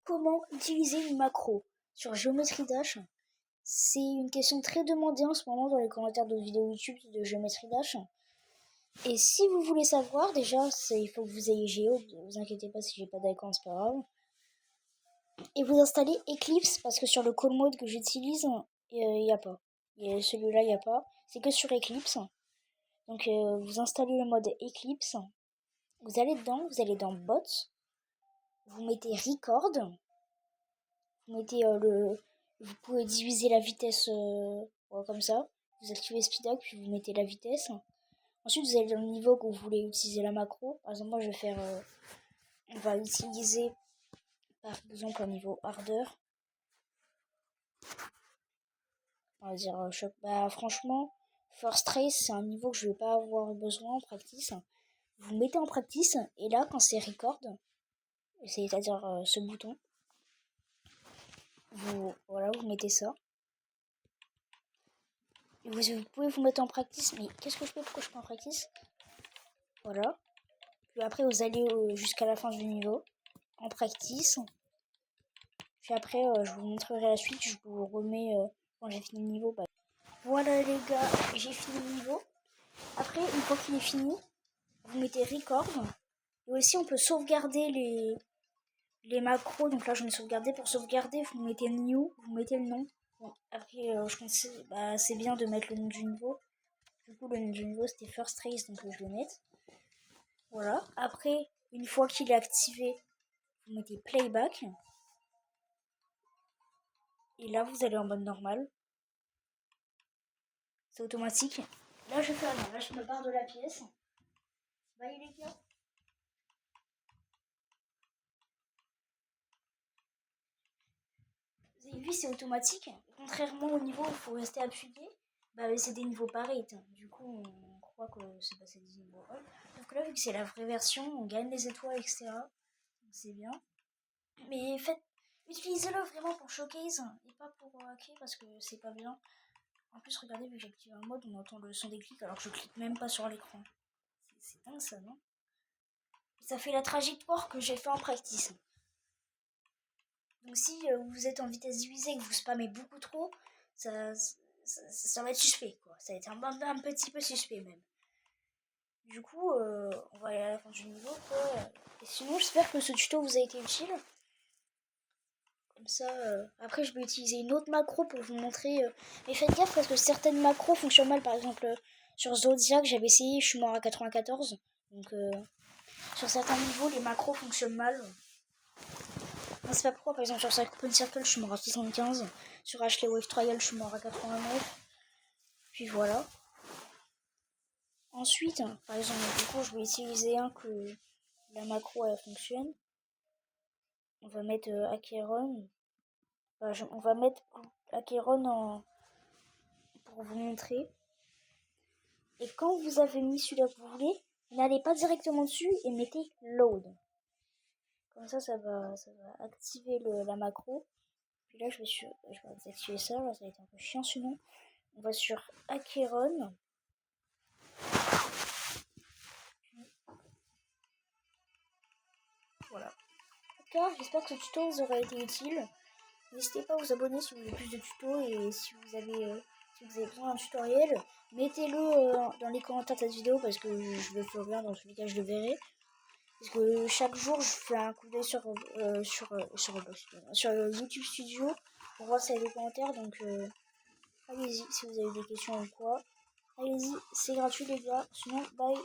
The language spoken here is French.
comment utiliser une macro sur Geometry Dash. C'est une question très demandée en ce moment dans les commentaires de vidéos YouTube de Geometry Dash. Et si vous voulez savoir, déjà, il faut que vous ayez Géo. Ne vous inquiétez pas si j'ai pas d'icône, c'est pas grave. Et vous installez Eclipse, parce que sur le call mode que j'utilise, il n'y a pas. Et celui-là, il n'y a pas. C'est que sur Eclipse. Donc vous installez le mode Eclipse. Vous allez dans Bot. Vous mettez Record. Vous mettez vous pouvez diviser la vitesse comme ça. Vous activez Speedup, puis vous mettez la vitesse. Ensuite, vous allez dans le niveau que vous voulez utiliser la macro. Par exemple, moi, je vais faire... on va utiliser, par exemple, un niveau ardeur. On va dire choc. Bah, franchement, First Trace, c'est un niveau que je vais pas avoir besoin en practice. Vous mettez en practice, et là, quand c'est Record, c'est-à-dire ce bouton, vous mettez ça. Et vous pouvez vous mettre en practice, mais qu'est-ce que je fais? Pourquoi je fais en practice? Voilà. Puis après, vous allez jusqu'à la fin du niveau, en practice. Puis après, je vous montrerai la suite, je vous remets quand j'ai fini le niveau. Bah. Voilà les gars, j'ai fini le niveau. Après, une fois qu'il est fini, vous mettez Record. Et aussi, on peut sauvegarder les macros. Donc là, j'en ai sauvegardé. Pour sauvegarder, vous mettez New, vous mettez le nom. Bon, après, je pense c'est bien de mettre le nom du niveau. Du coup, le nom du niveau, c'était First Trace, donc je vais le mettre. Voilà. Après, une fois qu'il est activé, vous mettez Playback. Et là, vous allez en mode normal. C'est automatique. Là, je fais rien. Là, je me barre de la pièce. Bye les gars. Vous avez vu, c'est automatique. Contrairement au niveau où il faut rester appuyé, c'est des niveaux pareils. Du coup, on croit que c'est passé des niveaux. Donc là, vu que c'est la vraie version, on gagne les étoiles, etc. Donc c'est bien. Mais utilisez-le vraiment pour showcase et pas pour hacker parce que c'est pas bien. En plus, regardez, vu que j'active un mode, on entend le son des clics alors que je clique même pas sur l'écran. C'est dingue ça, non? Ça fait la trajectoire que j'ai fait en practice. Donc si vous êtes en vitesse divisée et que vous spammez beaucoup trop, ça va être suspect, quoi. Ça va être un petit peu suspect même. Du coup, on va aller à la fin du niveau, quoi. Et sinon, j'espère que ce tuto vous a été utile. Comme ça, après je vais utiliser une autre macro pour vous montrer. Mais faites gaffe parce que certaines macros fonctionnent mal. Par exemple, sur Zodiac, j'avais essayé, je suis mort à 94. Donc, sur certains niveaux, les macros fonctionnent mal. Non, c'est pas pourquoi, par exemple, sur Cyclone Circle, je suis mort à 75. Sur Ashley Wave Trial, je suis mort à 89. Puis voilà. Ensuite, par exemple, du coup, je vais utiliser un que la macro elle fonctionne. On va mettre Acheron. On va mettre Acheron pour vous montrer. Et quand vous avez mis celui-là que vous voulez, n'allez pas directement dessus et mettez Load. Comme ça va activer la macro. Puis là, je vais désactiver ça. Là, ça va être un peu chiant sinon. On va sur Acheron. Voilà. En tout cas, j'espère que ce tuto vous aura été utile. N'hésitez pas à vous abonner si vous voulez plus de tutos et si vous avez besoin d'un tutoriel, mettez-le dans les commentaires de cette vidéo parce que je le ferai bien, dans tous les cas je le verrai. Parce que chaque jour je fais un coup d'œil sur YouTube Studio pour voir s'il y a des commentaires, donc allez-y si vous avez des questions ou quoi. Allez-y, c'est gratuit les gars, sinon bye.